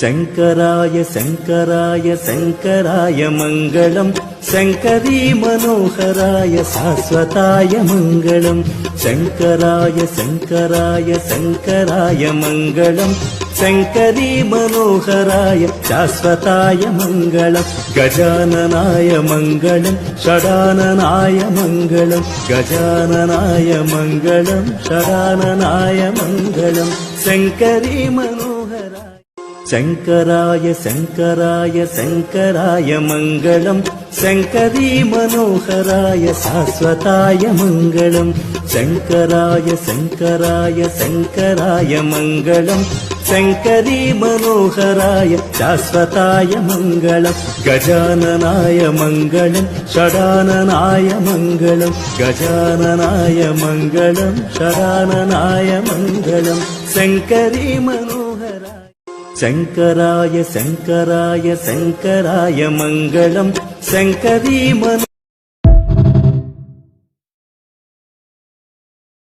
शङ्कराय शङ्कराय शङ्कराय मङ्गलम् शङ्करी मनोहराय शाश्वताय मङ्गलम् शङ्कराय शङ्कराय शङ्कराय मङ्गलम् शङ्करी मनोहराय शाश्वताय मङ्गलम् गजाननाय मङ्गलम् षडाननाय मङ्गलम् गजाननाय मङ्गलम् षडाननाय मङ्गलम् शङ्करी मनोहराय शङ्कराय शङ्कराय शङ्कराय मङ्गलम् शङ्करी मनोहराय शाश्वताय मङ्गलम् शङ्कराय शङ्कराय शङ्कराय मङ्गलम् शङ्करी मनोहराय शाश्वताय मङ्गलम् गजाननाय मङ्गलम् षडाननाय मङ्गलम् गजाननाय मङ्गलम् षडाननाय मङ्गलम् शङ्करी मनोहराय शङ्कराय शङ्कराय शङ्कराय मङ्गलम् शङ्करी